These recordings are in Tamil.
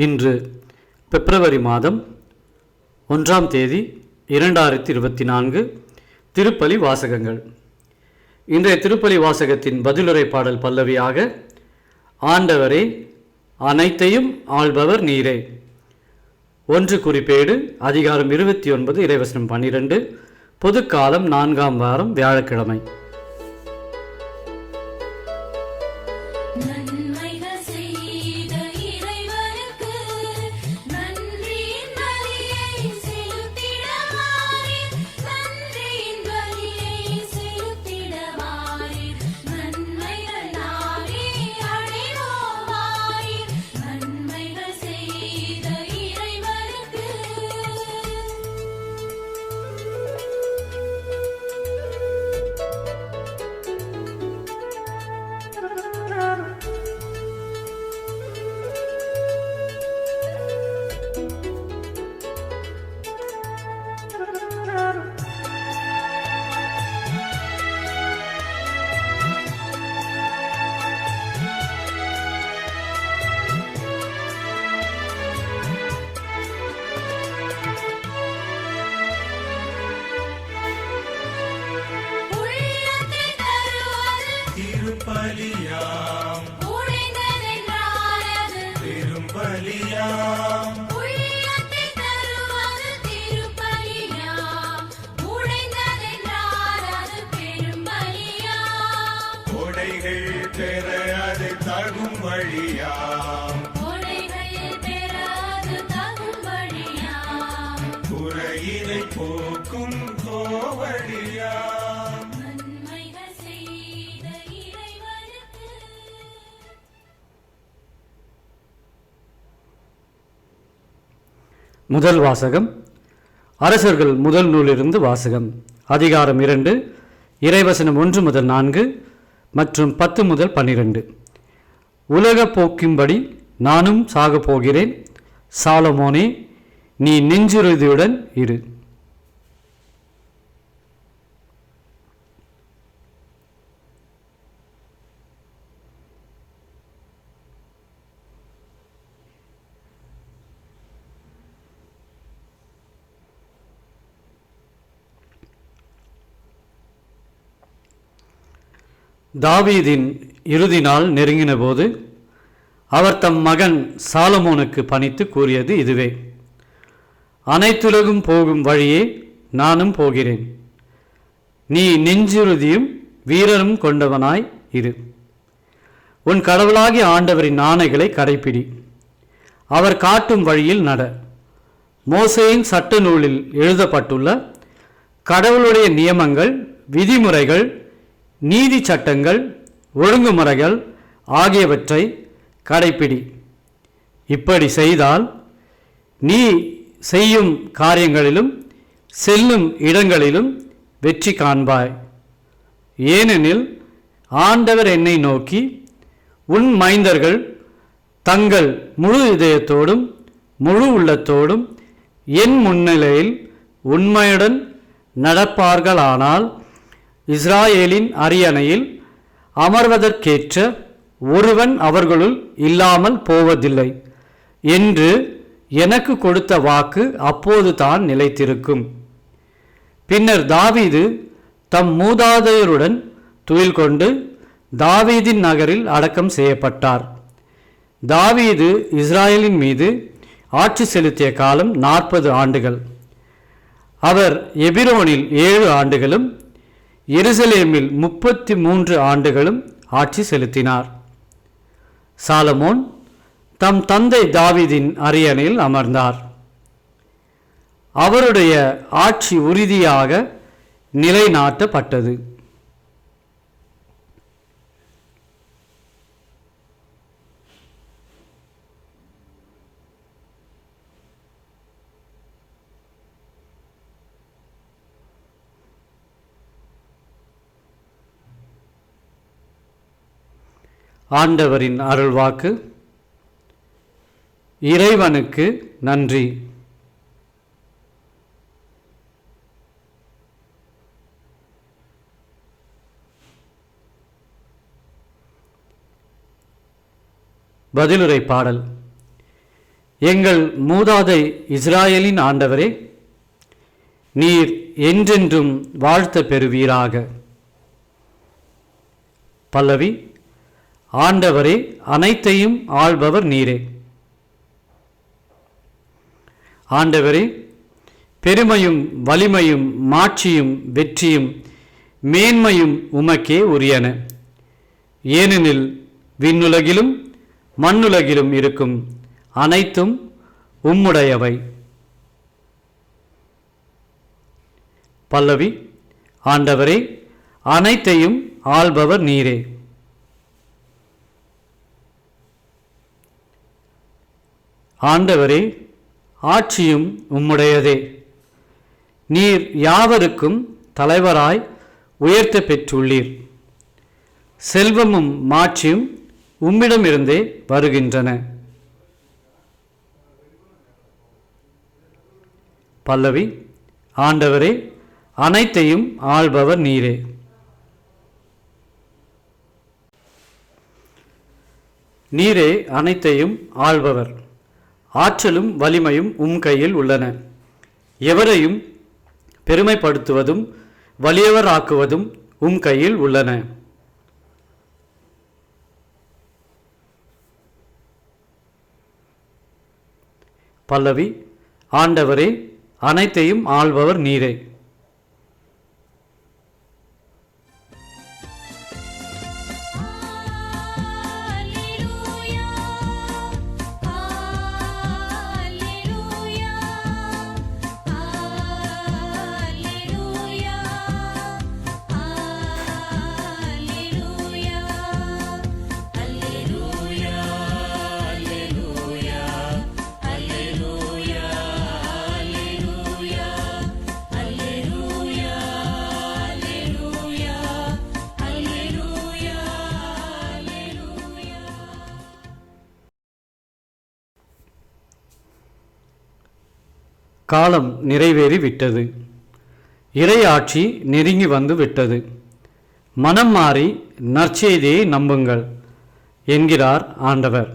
இன்று பிப்ரவரி மாதம் 1ஆம் தேதி 2024 திருப்பலி வாசகங்கள். இன்றைய திருப்பலி வாசகத்தின் பதிலுரை பாடல் பல்லவியாக, ஆண்டவரே அனைத்தையும் ஆள்பவர் நீரே. 1 குறிப்பேடு அதிகாரம் 29 இறைவசனம் 12, பொதுக்காலம் 4ஆம் வாரம் வியாழக்கிழமை. திருப்பலியாம் உடைந்ததென்றாரது திருப்பலியாம் உள்ளத்தை தருவது திருப்பலியாம் உடைந்ததென்றாரது பெரும்பலியாம் கொடைகள் பெற அது தகும் வழியாம் கொடைகள் பெற அது தகும் வழியாம் குறையினை போக்கும் கோவழியாம். முதல் வாசகம் அரசர்கள் முதல் நூலிலிருந்து வாசகம். அதிகாரம் 2 இறைவசனம் 1 முதல் 4 மற்றும் 10 முதல் 12. உலக போக்கும்படி நானும் சாகப் போகிறேன், சாலமோனே நீ நெஞ்சுறுதியுடன் இரு. தாவீதின் இறுதி நாள் நெருங்கின போது அவர் தம் மகன் சாலமோனுக்கு பணித்து கூறியது இதுவே: அனைத்துலகும் போகும் வழியே நானும் போகிறேன், நீ நெஞ்சுறுதியும் வீரரும் கொண்டவனாய் இரு. உன் கடவுளாகிய ஆண்டவரின் ஆணைகளை கடைப்பிடி, அவர் காட்டும் வழியில் நட. மோசேயின் சட்ட நூலில் எழுதப்பட்டுள்ள கடவுளுடைய நியமங்கள், விதிமுறைகள், நீதி சட்டங்கள், ஒழுங்குமுறைகள் ஆகியவற்றை கடைப்பிடி. இப்படி செய்தால் நீ செய்யும் காரியங்களிலும் செல்லும் இடங்களிலும் வெற்றி காண்பாய். ஏனெனில் ஆண்டவர் என்னை நோக்கி, உன் மைந்தர்கள் தங்கள் முழு இதயத்தோடும் முழு உள்ளத்தோடும் என் முன்னிலையில் உண்மையுடன் நடப்பார்களானால் இஸ்ராயேலின் அரியணையில் அமர்வதற்கேற்ற ஒருவன் அவர்களுள் இல்லாமல் போவதில்லை என்று எனக்கு கொடுத்த வாக்கு அப்போது தான் நிலைத்திருக்கும். பின்னர் தாவீது தம் மூதாதையருடன் துயில் கொண்டு தாவீதின் நகரில் அடக்கம் செய்யப்பட்டார். தாவீது இஸ்ராயேலின் மீது ஆட்சி செலுத்திய காலம் 40 ஆண்டுகள். அவர் எபிரோனில் 7 ஆண்டுகளும் எருசலேமில் 33 ஆண்டுகளும் ஆட்சி செலுத்தினார். சாலமோன் தம் தந்தை தாவீதின் அரியணையில் அமர்ந்தார். அவருடைய ஆட்சி உறுதியாக நிலைநாட்டப்பட்டது. ஆண்டவரின் அருள்வாக்கு. இறைவனுக்கு நன்றி. பதிலுரை பாடல். எங்கள் மூதாதை இஸ்ராயேலின் ஆண்டவரே, நீர் என்றென்றும் வாழ்த்த பெறுவீராக. பல்லவி. ஆண்டவரே, அனைத்தையும் ஆள்பவர் நீரே. ஆண்டவரே, பெருமையும் வலிமையும் மாட்சியும் வெற்றியும் மேன்மையும் உமக்கே உரியன. ஏனெனில் விண்ணுலகிலும் மண்ணுலகிலும் இருக்கும் அனைத்தும் உம்முடையவை. பல்லவி. ஆண்டவரே, அனைத்தையும் ஆள்பவர் நீரே. ஆண்டவரே, ஆட்சியும் உம்முடையதே. நீர் யாவருக்கும் தலைவராய் உயர்த்த பெற்றுள்ளீர். செல்வமும் மாட்சியும் உம்மிடமிருந்தே வருகின்றன. பல்லவி. ஆண்டவரே, அனைத்தையும் ஆள்பவர் நீரே. நீரே அனைத்தையும் ஆள்பவர். ஆற்றலும் வலிமையும் உம் கையில் உள்ளன. எவரையும் பெருமைப்படுத்துவதும் வலியவராக்குவதும் உம் கையில் உள்ளன. பல்லவி. ஆண்டவரே, அனைத்தையும் ஆள்பவர் நீரே. காலம் நிறைவேறி விட்டது. இறையாட்சி நெருங்கி வந்து விட்டது. மனம் மாறி நற்செய்தியை நம்புங்கள் என்கிறார் ஆண்டவர்.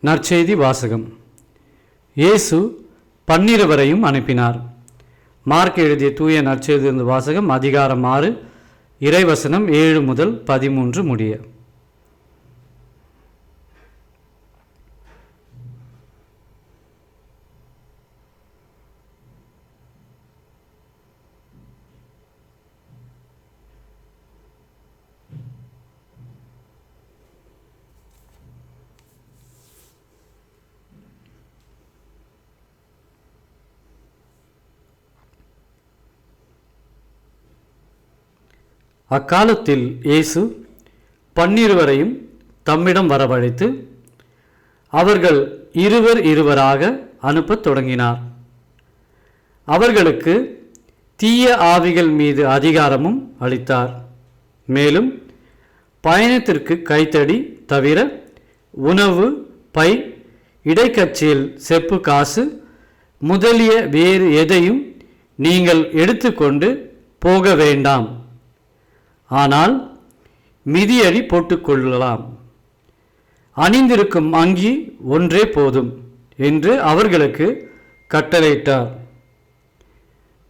நற்செய்தி வாசகம். இயேசு 12 அனுப்பினார். மார்க் எழுதிய தூய நற்செய்தியிலிருந்து வாசகம். அதிகாரம் 6, இறைவசனம் 7 முதல் 13 முடிய. அக்காலத்தில் இயேசு 12 தம்மிடம் வரவழைத்து அவர்கள் இருவராக அனுப்பத் தொடங்கினார். அவர்களுக்கு தீய ஆவிகள் மீது அதிகாரமும் அளித்தார். மேலும் பயணத்திற்கு கைத்தடி தவிர உணவு, பை, இடைக்கச்சியில் செப்பு காசு முதலிய வேறு எதையும் நீங்கள் எடுத்துக்கொண்டு போக வேண்டாம். ஆனால் மிதியடி போட்டுக்கொள்ளலாம். அணிந்திருக்கும் அங்கி ஒன்றே போதும் என்று அவர்களுக்கு கட்டளையிட்டார்.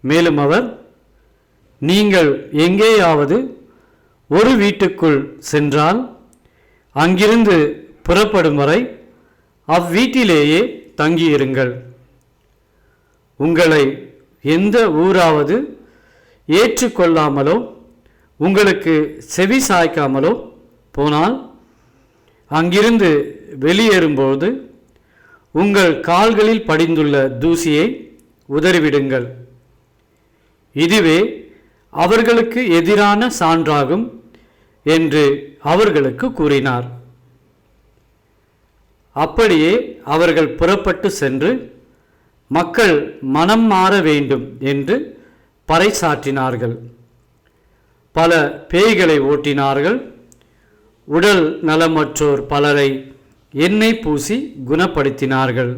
மேலும் அவர், நீங்கள் எங்கேயாவது ஒரு வீட்டுக்குள் சென்றால் அங்கிருந்து புறப்படும் வரை அவ்வீட்டிலேயே தங்கியிருங்கள். உங்களை எந்த ஊராவது ஏற்றுக்கொள்ளாமலோ உங்களுக்கு செவி சாய்க்காமலோ போனால் அங்கிருந்து வெளியேறும்போது உங்கள் கால்களில் படிந்துள்ள தூசியை உதறிவிடுங்கள். இதுவே அவர்களுக்கு எதிரான சான்றாகும் என்று அவர்களுக்கு கூறினார். அப்படியே அவர்கள் புறப்பட்டு சென்று மக்கள் மனம் மாற வேண்டும் என்று பறைசாற்றினார்கள். பல பேய்களை ஓட்டினார்கள். உடல் நலமற்றோர் பலரை எண்ணெய் பூசி குணப்படுத்தினார்கள்.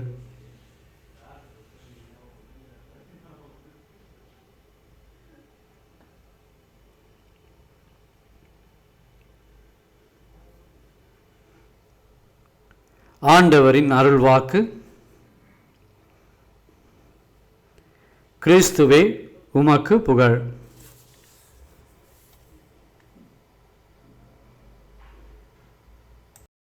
ஆண்டவரின் அருள்வாக்கு. கிறிஸ்துவே உமக்கு புகழ்.